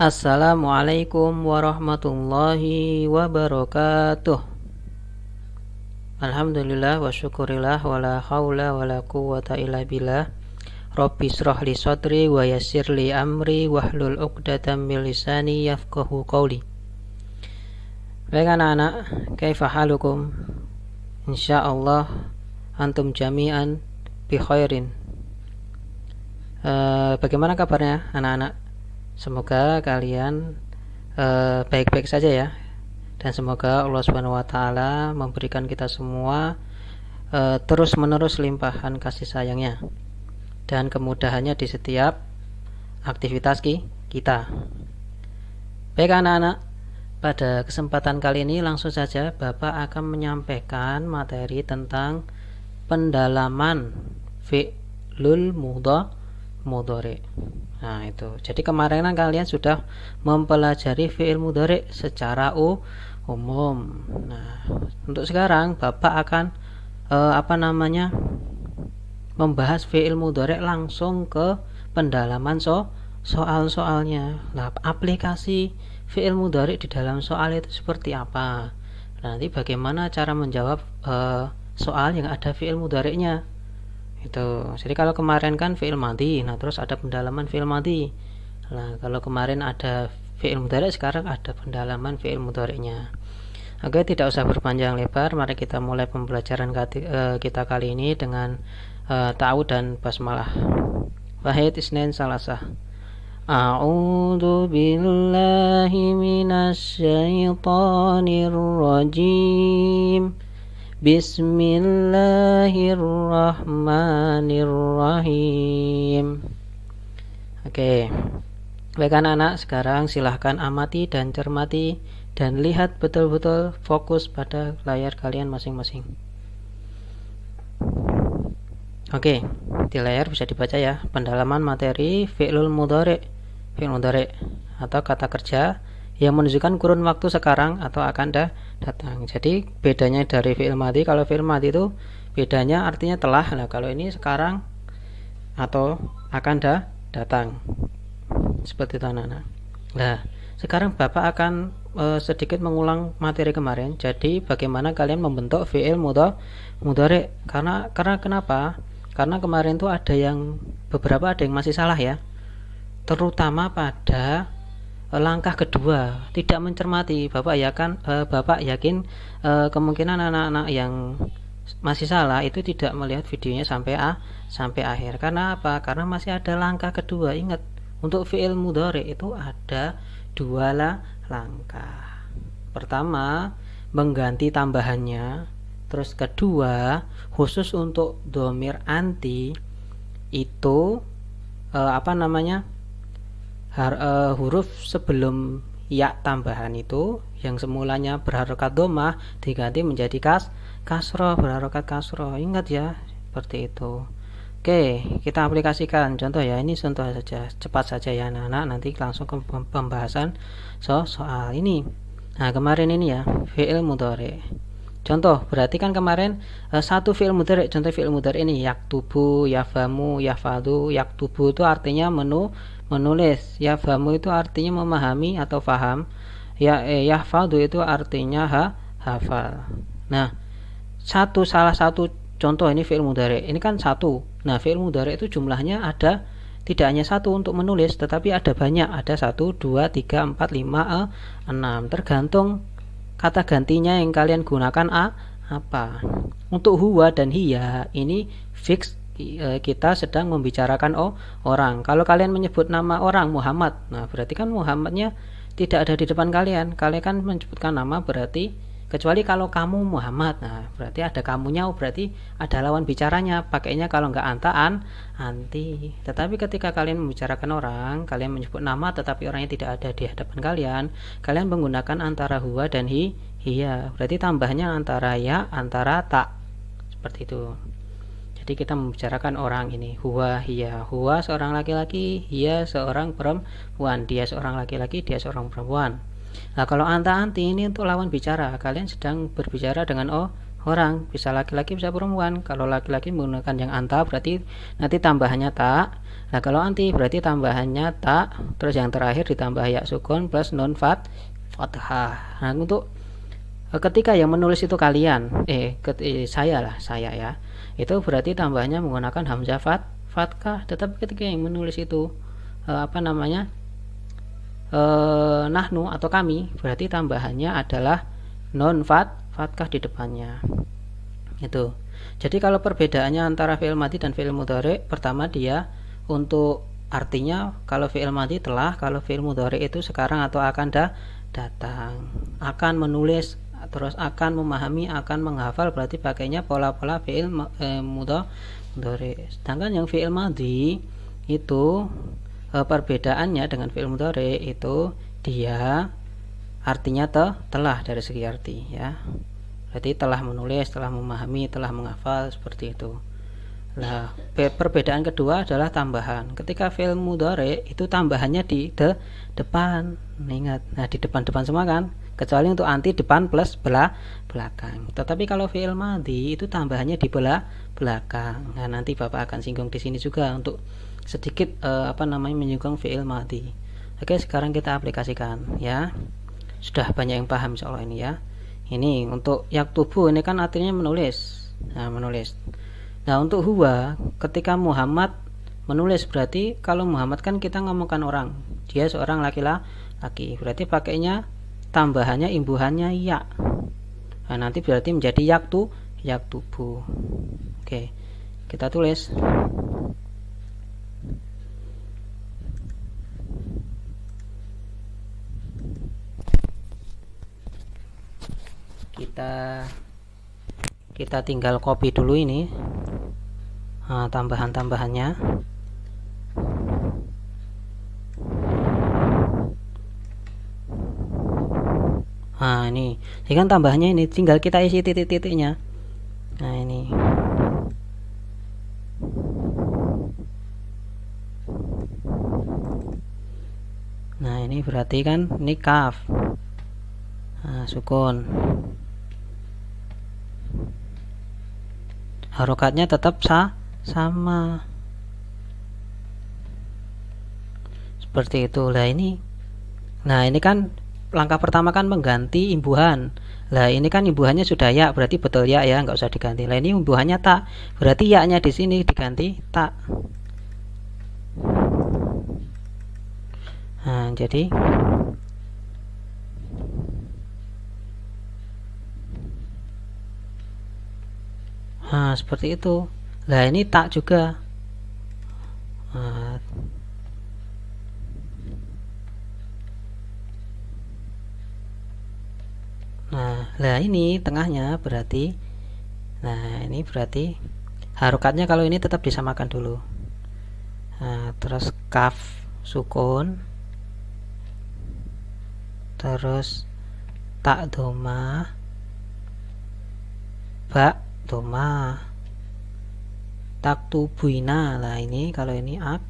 Assalamualaikum warahmatullahi wabarakatuh. Alhamdulillah wa syukurillah wa la hawla wa la quwwata illa billah. Rabbi shrah li sadri wa yassir li amri wahlul 'uqdatam min lisani yafqahu qawli. Baik anak-anak, kaifa halukum? Insyaallah antum jami'an bi khairin. Bagaimana kabarnya anak-anak? Semoga kalian baik-baik saja ya, dan semoga Allah Subhanahu wa taala memberikan kita semua terus-menerus limpahan kasih sayangnya dan kemudahannya di setiap aktivitas kita. Baik anak-anak, pada kesempatan kali ini langsung saja Bapak akan menyampaikan materi tentang pendalaman fi'lul mudhari. Nah itu, jadi kemarin kalian sudah mempelajari fi'il mudhari secara umum. Nah untuk sekarang Bapak akan membahas fi'il mudhari langsung ke pendalaman soal-soalnya. Nah aplikasi fi'il mudhari di dalam soal itu seperti apa? Nanti bagaimana cara menjawab soal yang ada fi'il mudhari'nya itu. Jadi kalau kemarin kan fi'il madhi, nah terus ada pendalaman fi'il madhi. Nah kalau kemarin ada fi'il mudhari, sekarang ada pendalaman fi'il mudhari'nya. Oke, tidak usah berpanjang lebar, mari kita mulai pembelajaran kita kali ini dengan ta'awudz dan basmalah. Wahid isnain salasah. A'udzu billahi minasy syaithanir rajim. Bismillahirrahmanirrahim. Oke. Baik anak-anak, sekarang silahkan amati dan cermati dan lihat betul-betul, fokus pada layar kalian masing-masing. Oke, di layar bisa dibaca ya, pendalaman materi fi'lul mudhari, fi'il mudhari atau kata kerja yang menunjukkan kurun waktu sekarang atau akan datang. Jadi bedanya dari fi'il madhi, kalau fi'il madhi itu bedanya artinya telah. Nah kalau ini sekarang atau akan datang. Seperti itu anak-anak. Nah sekarang Bapak akan sedikit mengulang materi kemarin. Jadi bagaimana kalian membentuk fi'il mudhari. Karena kenapa? Karena kemarin tuh ada yang masih salah ya, terutama pada langkah kedua, tidak mencermati. Bapak yakin kemungkinan anak-anak yang masih salah itu tidak melihat videonya sampai akhir. Karena apa? Karena masih ada langkah kedua. Ingat, untuk fi'il mudhari itu ada dua langkah. Pertama, mengganti tambahannya. Terus kedua, khusus untuk dhamir anti itu huruf sebelum ya tambahan itu yang semulanya berharokat dhammah diganti menjadi kasroh, berharokat kasroh. Ingat ya, seperti itu. Oke, kita aplikasikan contoh ya. Ini contoh saja, cepat saja ya anak-anak, nanti langsung ke pembahasan soal ini. Nah kemarin ini ya, fi'il mudhari. Contoh, berarti kan kemarin satu fi'il mudhari. Contoh fi'il mudhari ini yaktubu, yafhamu, yafadu. Yaktubu itu artinya menulis, yafhamu itu artinya memahami atau faham, yahfadu itu artinya hafal. Nah salah satu contoh ini fi'il mudhari. Ini kan satu. Nah fi'il mudhari itu jumlahnya ada, tidak hanya satu untuk menulis, tetapi ada banyak. Ada 1, 2, 3, 4, 5, 6. Tergantung kata gantinya yang kalian gunakan apa. Untuk huwa dan hiya ini fix, kita sedang membicarakan orang. Kalau kalian menyebut nama orang Muhammad, nah berarti kan Muhammadnya tidak ada di depan kalian. Kalian kan menyebutkan nama, berarti kecuali kalau kamu Muhammad, nah berarti ada kamunya, berarti ada lawan bicaranya. Pakainya kalau nggak anti. Tetapi ketika kalian membicarakan orang, kalian menyebut nama tetapi orangnya tidak ada di hadapan kalian menggunakan antara huwa dan hiya. Berarti tambahnya antara ya, antara tak. Seperti itu. Jadi kita membicarakan orang ini, huwa, hiya. Huwa seorang laki-laki, hiya seorang perempuan. Dia seorang laki-laki, dia seorang perempuan. Nah kalau anta-anti ini untuk lawan bicara, kalian sedang berbicara dengan orang, bisa laki-laki bisa perempuan. Kalau laki-laki menggunakan yang anta berarti nanti tambahannya tak. Nah kalau anti berarti tambahannya tak, terus yang terakhir ditambah ya sukun plus nun fathah. Nah untuk ketika yang menulis itu kalian, saya lah, saya ya, itu berarti tambahnya menggunakan hamzah fathah. Tetapi ketika yang menulis itu apa namanya, nahnu atau kami, berarti tambahannya adalah non fathah di depannya. Itu. Jadi kalau perbedaannya antara fi'il madhi dan fi'il mudhari, pertama dia untuk artinya, kalau fi'il madhi telah, kalau fi'il mudhari itu sekarang atau akan datang. Akan menulis, terus akan memahami, akan menghafal, berarti pakainya pola-pola fi'il mudhari. Sedangkan yang fi'il madhi itu perbedaannya dengan fi'il mudhari itu dia artinya telah dari segi arti ya. Berarti telah menulis, telah memahami, telah menghafal, seperti itu. Nah, perbedaan kedua adalah tambahan. Ketika fi'il mudhari itu tambahannya di depan. Ingat, nah di depan-depan semua kan, kecuali untuk anti depan plus belakang. Tetapi kalau fi'il madhi itu tambahannya di belakang. Nah, nanti Bapak akan singgung di sini juga untuk sedikit menyinggung fi'il madhi. Oke, sekarang kita aplikasikan ya. Sudah banyak yang paham insyaallah ini ya. Ini untuk yaktubu ini kan artinya menulis. Nah, menulis. Nah, untuk huwa ketika Muhammad menulis, berarti kalau Muhammad kan kita ngomongkan orang, dia seorang laki-laki, berarti pakainya tambahannya imbuhannya ya. Nah, nanti berarti menjadi yaktubu. Oke. Kita tulis. Kita tinggal copy dulu ini tambahan-tambahannya. Nah ini kan tambahannya ini, tinggal kita isi titik-titiknya. Nah ini berarti kan ini kaf, sukun, harokatnya tetap sama seperti itu. Nah ini kan langkah pertama kan mengganti imbuhan. Lah ini kan imbuhannya sudah ya, berarti betul ya, nggak usah diganti. Lah ini imbuhannya tak, berarti ya-nya di sini diganti tak. Nah jadi seperti itu. Lah ini tak juga. Nah ini tengahnya berarti, nah ini berarti harokatnya kalau ini tetap disamakan dulu. Nah, terus kaf sukun, terus tak doma, ba doma, tak tubuina. Lah ini kalau ini ak,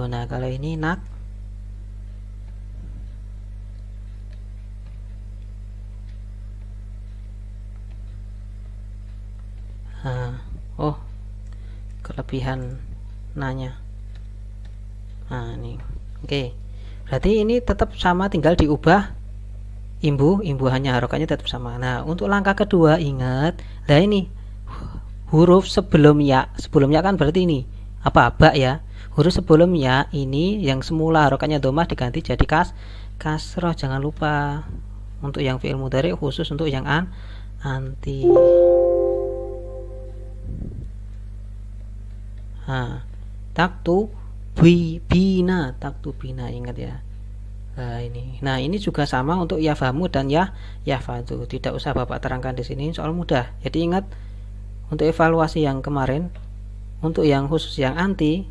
nah kalau ini nak. Oh, kelebihan nanya. Nah ini oke. Berarti ini tetap sama, tinggal diubah imbuhannya, harokatnya tetap sama. Nah untuk langkah kedua ingat, nah ini huruf sebelum ya kan berarti ini apa, ba ya. Huruf sebelum ya ini yang semula harokatnya domah diganti jadi kasroh. Jangan lupa untuk yang fi'il mudhari, khusus untuk yang anti. Taktu bina, ingat ya. Nah ini juga sama untuk yafamu dan yafadu. Tidak usah Bapak terangkan di sini, soal mudah. Jadi ingat untuk evaluasi yang kemarin, untuk yang khusus yang anti,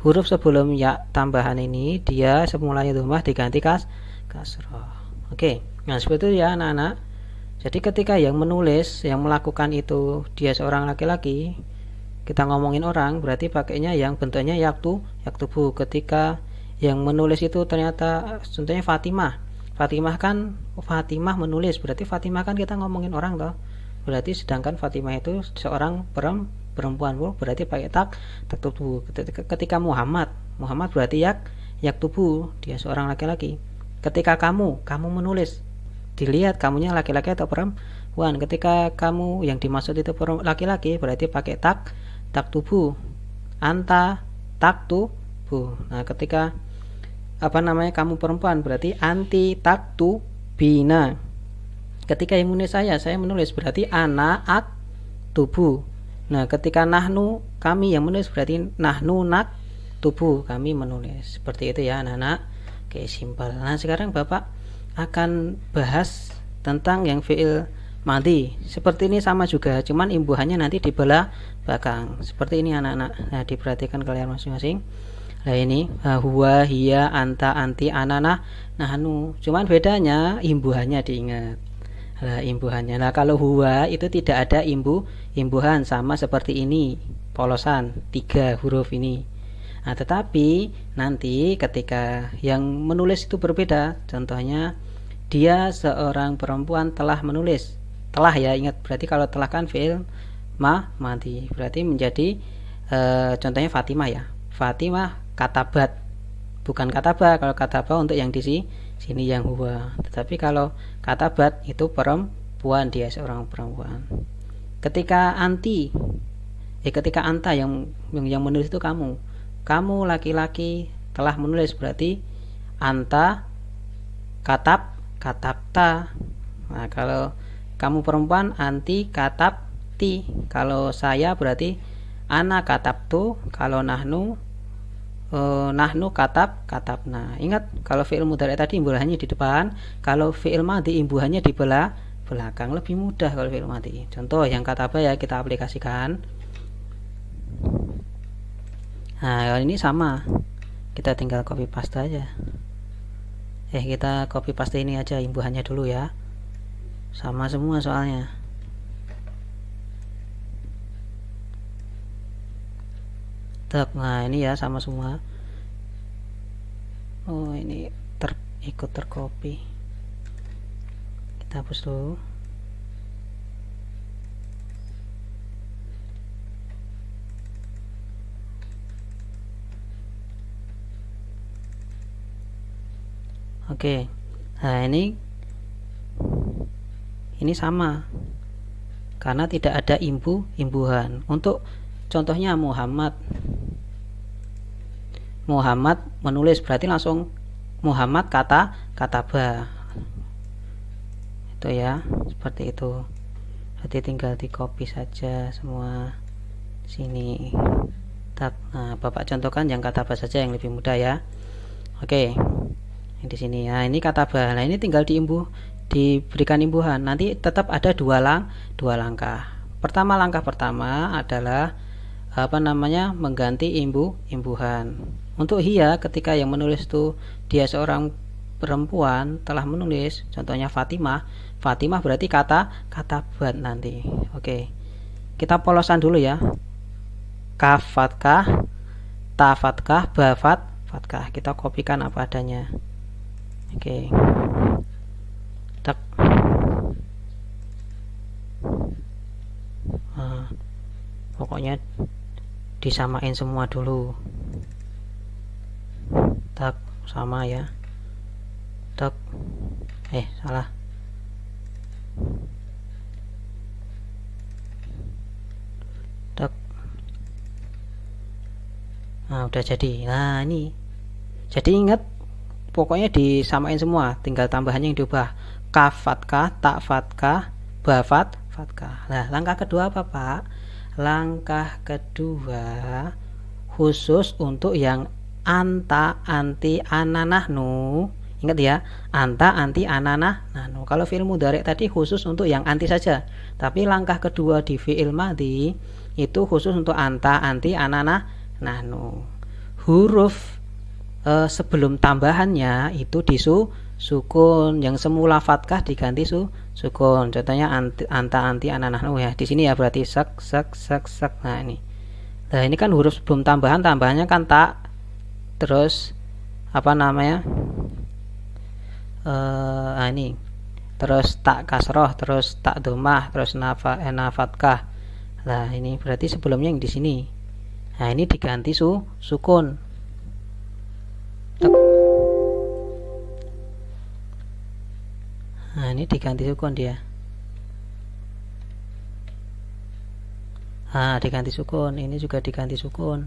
huruf sebelum ya tambahan ini dia semulanya domah diganti kasroh. Oke. Nah seperti itu ya anak-anak. Jadi ketika yang menulis, yang melakukan itu dia seorang laki-laki, kita ngomongin orang, berarti pakainya yang bentuknya yaktubu. Ketika yang menulis itu ternyata contohnya Fatimah. Fatimah kan Fatimah menulis, berarti Fatimah kan kita ngomongin orang toh. Berarti sedangkan Fatimah itu seorang perempuan, berarti pakai tak tubuh. Ketika Muhammad berarti yak tubuh, dia seorang laki-laki. Ketika kamu menulis, dilihat kamunya laki-laki atau perempuan. Ketika kamu yang dimaksud itu laki-laki, berarti pakai tak tubuh. Anta tak tubuh. Nah, ketika kamu perempuan, berarti anti tak tubina. Ketika yang menulis saya menulis, berarti ana ak tubuh. Nah, ketika nahnu, kami yang menulis, berarti nahnu nak tubuh, kami menulis. Seperti itu ya anak-anak. Oke, simpel. Nah, sekarang Bapak akan bahas tentang yang fi'il madhi. Seperti ini sama juga, cuman imbuhannya nanti di belakang. Seperti ini anak-anak. Nah, diperhatikan kalian masing-masing. Nah, ini huwa, hiya, anta, anti, anana, nahnu. Cuman bedanya imbuhannya diingat. Nah, imbuhannya. Nah, kalau huwa itu tidak ada imbuhan, sama seperti ini. Polosan 3 huruf ini. Nah, tetapi nanti ketika yang menulis itu berbeda, contohnya dia seorang perempuan telah menulis. Telah ya, ingat, berarti kalau telah kan fi'il madhi, berarti menjadi contohnya Fatimah ya. Fatimah katabat, bukan kataba. Kalau kataba untuk yang di sini yang huwa. Tetapi kalau katabat itu perempuan, dia seorang perempuan. Ketika ketika anta yang menulis itu kamu laki-laki telah menulis, berarti anta katabta. Nah, kalau kamu perempuan anti katabti. Kalau saya berarti ana katabtu. Kalau nahnu katabna. Ingat, kalau fi'il mudhari tadi imbuhannya di depan, kalau fi'il madhi imbuhannya di belakang. Lebih mudah kalau fi'il madhi. Contoh yang kataba ya, kita aplikasikan. Nah, ini sama, kita tinggal copy paste aja. Kita copy paste ini aja imbuhannya dulu ya, sama semua soalnya. Nah, ini ya sama semua. Oh, ini ikut tercopy. Kita hapus dulu. Oke. Nah, ini sama, karena tidak ada imbuhan. Untuk contohnya Muhammad menulis, berarti langsung Muhammad kataba. Itu ya, seperti itu. Berarti tinggal di copy saja semua sini. Nah, Bapak contohkan yang kataba saja yang lebih mudah ya. Oke. Di sini ya, ini kataba. Nah, ini tinggal diberikan imbuhan. Nanti tetap ada dua langkah. Langkah pertama adalah mengganti imbuhan. Untuk hiya, ketika yang menulis itu dia seorang perempuan telah menulis, contohnya Fatimah berarti katabat nanti. Oke. Kita polosan dulu ya. Kaf fatkah, ta fatkah, ba fatkah. Kita kopikan apa adanya. Oke. Nah, pokoknya disamain semua dulu. Sama ya. Salah. Nah, udah jadi. Nah, ini. Jadi ingat, pokoknya disamain semua, tinggal tambahannya yang diubah. Kaf fatkah, ta fatkah, ba fatkah. Nah, langkah kedua apa, Pak? Langkah kedua khusus untuk yang anta, anti, ana, nahnu. Ingat ya, anta, anti, ana, nahnu. Kalau fi'il mudhari tadi khusus untuk yang anti saja. Tapi langkah kedua di fi'il madhi itu khusus untuk anta, anti, ana, nahnu. Huruf sebelum tambahannya itu disukun. Yang semula fatkah diganti sukun. Contohnya anta, anti, ana, nahnu ya. Di sini ya berarti sek. Nah, ini kan huruf sebelum tambahannya kan tak, terus apa namanya, ini terus tak kasroh, terus tak domah, terus nafatkah. Nah ini berarti sebelumnya yang di sini. Nah ini diganti sukun. Nah ini diganti sukun dia. Nah diganti sukun. Ini juga diganti sukun.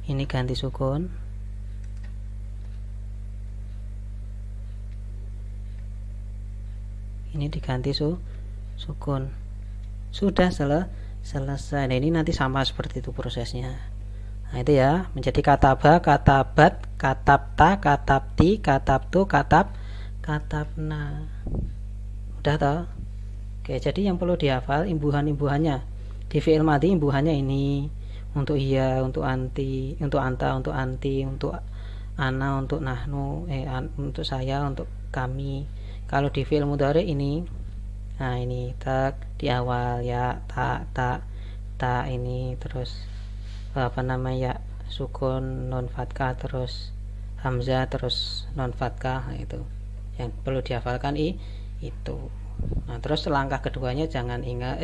Ini ganti sukun. Ini diganti sukun. Sudah selesai. Nah ini nanti sama seperti itu prosesnya. Nah itu ya, menjadi kataba, katabat, katabta, katabti, katabtu, katabna. Udah toh? Oke, jadi yang perlu dihafal imbuhan-imbuhannya. Di fi'il madhi imbuhannya ini. Untuk iya, untuk anti, untuk anta, untuk anti, untuk ana, untuk nahnu, untuk saya, untuk kami. Kalau di fi'il mudhari ini, nah ini tak di awal ya, tak ini, terus apa namanya, sukun non fathah, terus hamzah, terus non fathah. Nah, itu yang perlu dihafalkan itu. Nah terus langkah keduanya jangan ingat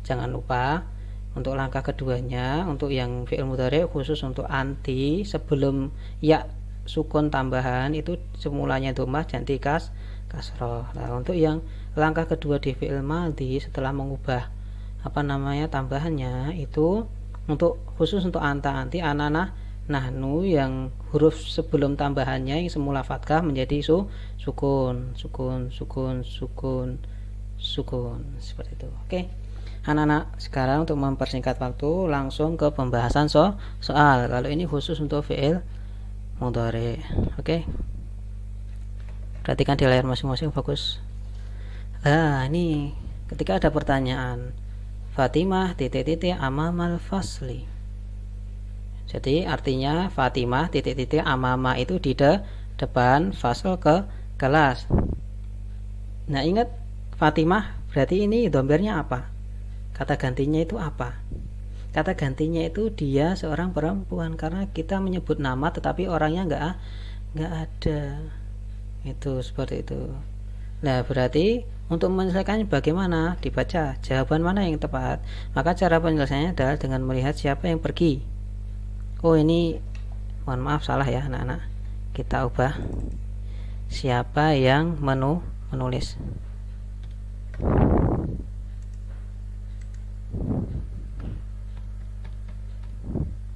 jangan lupa untuk langkah keduanya, untuk yang fi'il mudhari khusus untuk anti sebelum ya sukun tambahan itu semulanya dhammah ganti kasroh. Nah untuk yang langkah kedua di fi'il madhi setelah mengubah tambahannya itu untuk khusus untuk anta, anti, anana, nahnu yang huruf sebelum tambahannya yang semula fathah menjadi sukun seperti itu. Oke. Anak-anak, sekarang untuk mempersingkat waktu langsung ke pembahasan soal. Kalau ini khusus untuk fi'il mudhari. Oke. Perhatikan di layar masing-masing, fokus. Nah, ini ketika ada pertanyaan Fatimah titik-titik amamal fasli. Jadi artinya Fatimah titik-titik amama itu di depan, fasl ke kelas. Nah ingat, Fatimah berarti ini dhomirnya apa? Kata gantinya itu apa? Kata gantinya itu dia seorang perempuan, karena kita menyebut nama tetapi orangnya nggak ada. Itu seperti itu. Nah berarti untuk menyelesaikannya bagaimana? Dibaca jawaban mana yang tepat. Maka cara penyelesaiannya adalah dengan melihat siapa yang pergi. Oh ini mohon maaf salah ya anak-anak, kita ubah siapa yang menulis.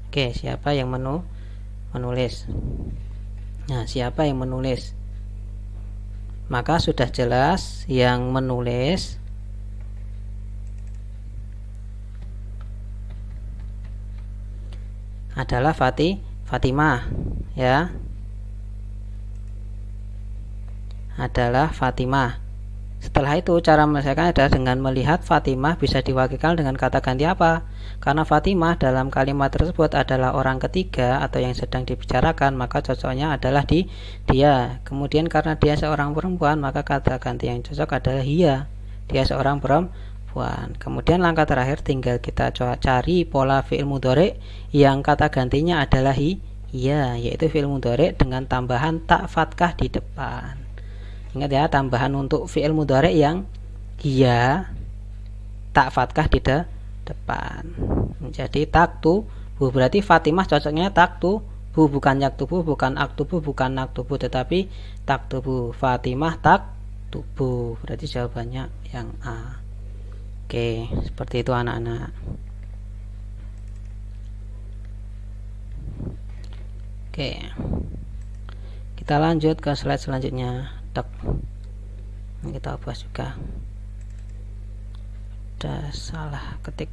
Oke, siapa yang menulis. Nah siapa yang menulis, maka sudah jelas yang menulis adalah Fatimah ya, adalah Fatimah. Setelah itu cara menyelesaikan adalah dengan melihat Fatimah bisa diwakilkan dengan kata ganti apa. Karena Fatimah dalam kalimat tersebut adalah orang ketiga atau yang sedang dibicarakan, maka cocoknya adalah dia. Kemudian karena dia seorang perempuan, maka kata ganti yang cocok adalah hiya. Dia seorang perempuan. Kemudian langkah terakhir tinggal kita cari pola fi'il mudhari yang kata gantinya adalah hiya, yaitu fi'il mudhari dengan tambahan tak fathah di depan. Ingat ya, tambahan untuk fi'il mudhari yang hiya tak fathah di depan. Jadi taktubu, berarti Fatimah cocoknya taktubu, bukan yaktubu, bukan aktubu, bukan naktubu, tetapi taktubu. Fatimah taktubu, berarti jawabannya yang A. Oke, seperti itu anak-anak. Oke, kita lanjut ke slide selanjutnya. Ini kita bahas juga, ada salah ketik.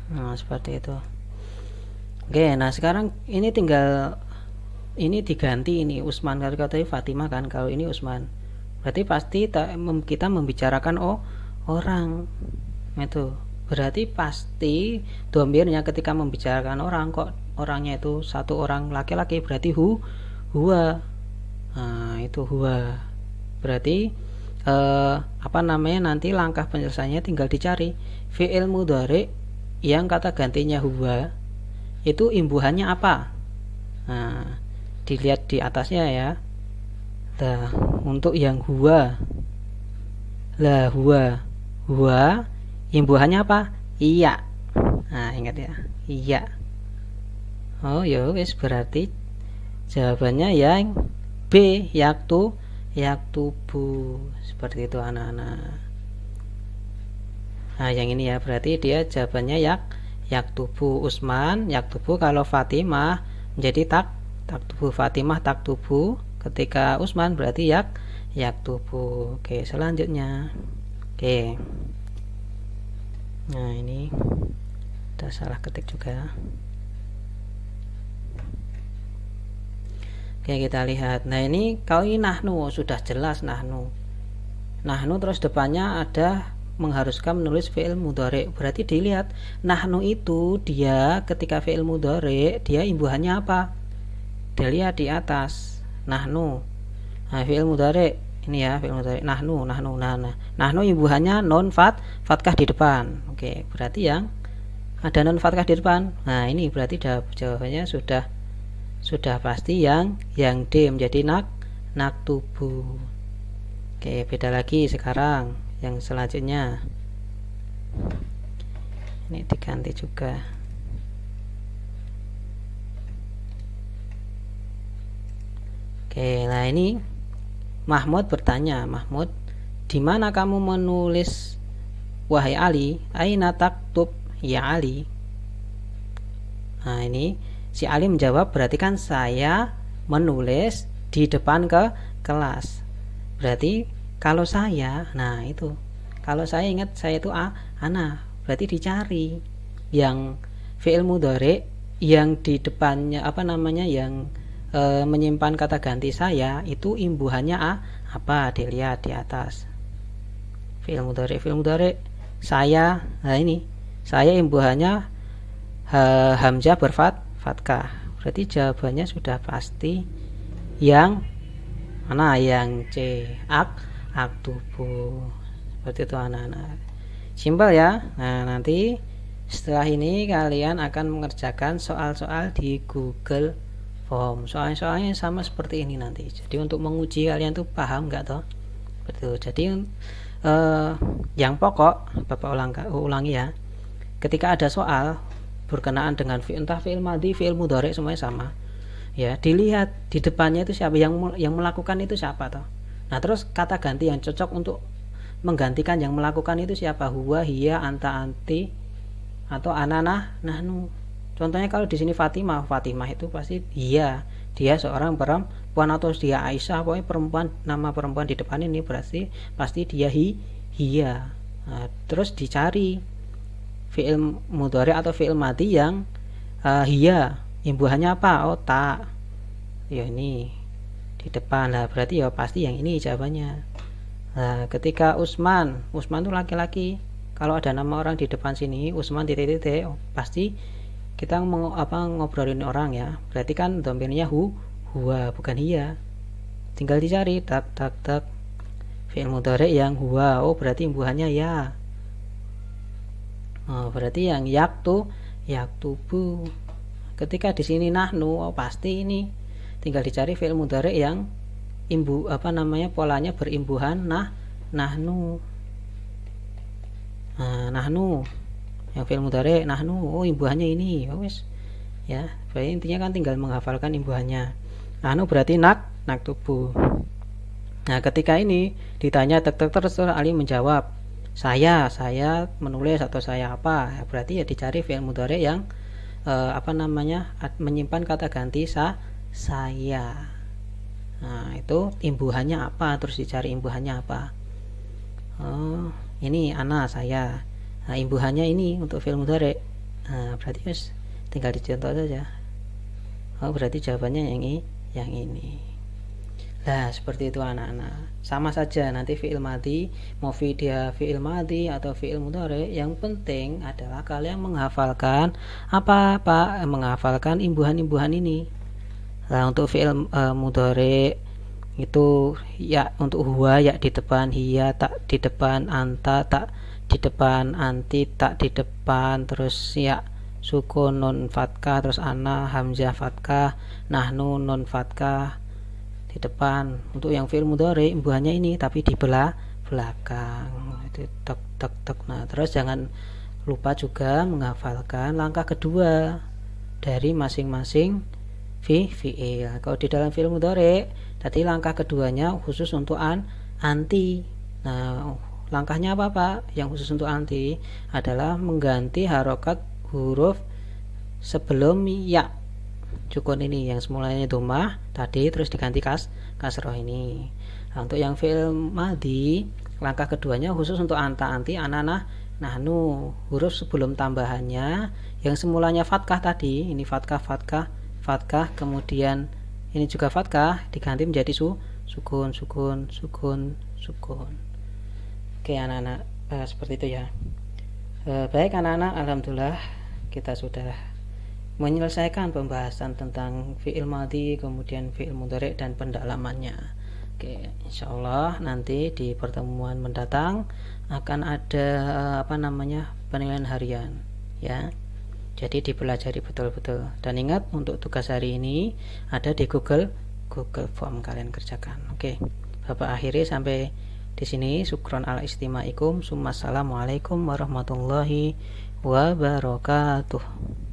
Nah seperti itu. Oke, nah sekarang ini tinggal ini diganti, ini Usman, kalau katanya Fatimah kan, kalau ini Usman berarti pasti kita membicarakan orang. Itu berarti pasti domirnya ketika membicarakan orang, kok orangnya itu satu orang laki-laki, berarti huwa. Nah itu huwa, berarti apa namanya, nanti langkah penyelesaiannya tinggal dicari fi'il mudhari yang kata gantinya huwa itu imbuhannya apa. Nah, dilihat di atasnya ya. Nah, untuk yang huwa, lah huwa imbuhannya apa? Iya. Nah, ingat ya, iya. Oh ya wis, berarti jawabannya yang B, yaktubu. Seperti itu anak-anak. Nah, yang ini ya, berarti dia jawabannya yaktubu. Usman yaktubu. Kalau Fatimah menjadi taktubu. Fatimah taktubu. Ketika Usman berarti yaktubu. Oke, selanjutnya. Oke. Nah, ini udah salah ketik juga. Oke, kita lihat. Nah, ini kalau ini nahnu, sudah jelas nahnu. Nahnu terus depannya ada mengharuskan menulis fi'il mudhari. Berarti dilihat nahnu itu dia ketika fi'il mudhari dia imbuhannya apa? Dilihat di atas. Nahnu. Nah, fi'il mudhari ini ya, fi'il mudhari nahnu. Nahnu imbuhannya non fathah di depan. Oke, berarti yang ada non fathah di depan. Nah, ini berarti jawabannya sudah pasti yang D, menjadi naktubu. Oke, beda lagi sekarang yang selanjutnya. Ini diganti juga. Oke, nah ini Mahmud bertanya, Mahmud, di mana kamu menulis wahai Ali? Aina taktub ya Ali? Nah, ini si Ali menjawab, berarti kan saya menulis di depan ke kelas. Berarti kalau saya, nah itu, kalau saya ingat saya itu ana, berarti dicari yang fi'il mudhari yang di depannya apa namanya, yang menyimpan kata ganti saya itu imbuhannya apa, dilihat di atas. Fi'il mudhari saya, nah ini saya imbuhannya hamzah berfathah. Berarti jawabannya sudah pasti yang mana, yang C, aktubu. Seperti itu anak-anak. Simpel ya. Nah, nanti setelah ini kalian akan mengerjakan soal-soal di Google Form. Soalnya sama seperti ini nanti. Jadi untuk menguji kalian tuh paham nggak toh? Betul. Jadi yang pokok Bapak ulangi ya. Ketika ada soal berkenaan dengan entah fi'il madhi, fi'il mudhari, semuanya sama. Ya, dilihat di depannya itu siapa yang melakukan, itu siapa toh. Nah, terus kata ganti yang cocok untuk menggantikan yang melakukan itu siapa? Huwa, hiya, anta, anti, atau ana, nahnu. Contohnya kalau di sini Fatimah itu pasti dia seorang perempuan, atau dia Aisyah, pokoknya perempuan, nama perempuan di depan ini berarti pasti dia hiya. Nah, terus dicari fi'il mudhari atau fi'il madhi yang hiya, imbuhannya apa? Oh, ta. Ya, ini di depan lah, berarti ya pasti yang ini jawabannya. Nah, ketika Usman itu laki-laki, kalau ada nama orang di depan sini Usman titik-titik, oh, pasti kita ngobrolin orang ya, berarti kan dhamirnya huwa, bukan hiya. Tinggal dicari tak fi'il mudhari yang huwa, oh berarti imbuhannya ya. Oh, berarti yang yaktubu. Ketika di sini nahnu, oh pasti ini tinggal dicari fi'il mudhari yang polanya berimbuhan nahnu. Nah, nahnu yang fi'il mudhari nahnu, oh imbuhannya ini, oh wis ya. Berarti intinya kan tinggal menghafalkan imbuhannya. Nahnu berarti naktubu. Nah, ketika ini ditanya terus Ali menjawab, saya menulis, atau saya apa, ya, berarti ya dicari fi'il mudhari yang menyimpan kata ganti saya. Nah, itu imbuhannya apa, terus dicari imbuhannya apa. Oh, ini ana, saya. Nah, imbuhannya ini untuk fi'il mudhari. Nah, berarti guys tinggal dicontoh saja. Oh, berarti jawabannya yang ini. Nah, seperti itu anak-anak. Sama saja nanti fi'il madhi, mau dia fi'il madhi atau fi'il mudhari, yang penting adalah kalian menghafalkan menghafalkan imbuhan-imbuhan ini. Nah, untuk fi'il mudhari Itu ya untuk huwa ya di depan, hiya tak di depan, anta tak di depan, anti tak di depan, terus ya sukun nun fatkah, terus ana hamzah fatkah, nahnu nun fatkah di depan. Untuk yang fi'il mudhari buahnya ini tapi di belakang. Itu tek tek tek. Nah, terus jangan lupa juga menghafalkan langkah kedua dari masing-masing fi'il. Kalau di dalam fi'il mudhari tadi langkah keduanya khusus untuk anti. Nah, langkahnya apa Pak? Yang khusus untuk anti adalah mengganti harokat huruf sebelum ya sukun ini yang semulanya dhammah tadi terus diganti kasroh ini. Nah, untuk yang fi'il madhi langkah keduanya khusus untuk anta, anti, anana, nahnu. Huruf sebelum tambahannya yang semulanya fatkah tadi, ini fatkah, kemudian ini juga fatkah diganti menjadi sukun. Oke anak-anak, seperti itu ya. Baik anak-anak, alhamdulillah kita sudah menyelesaikan pembahasan tentang fi'il madhi, kemudian fi'il mudhari dan pendalamannya. Oke, insyaallah nanti di pertemuan mendatang akan ada penilaian harian ya. Jadi dipelajari betul-betul. Dan ingat untuk tugas hari ini ada di Google Form, kalian kerjakan. Oke. Bapak akhiri sampai di sini. Syukron ala istimaikum. Assalamualaikum warahmatullahi wabarakatuh.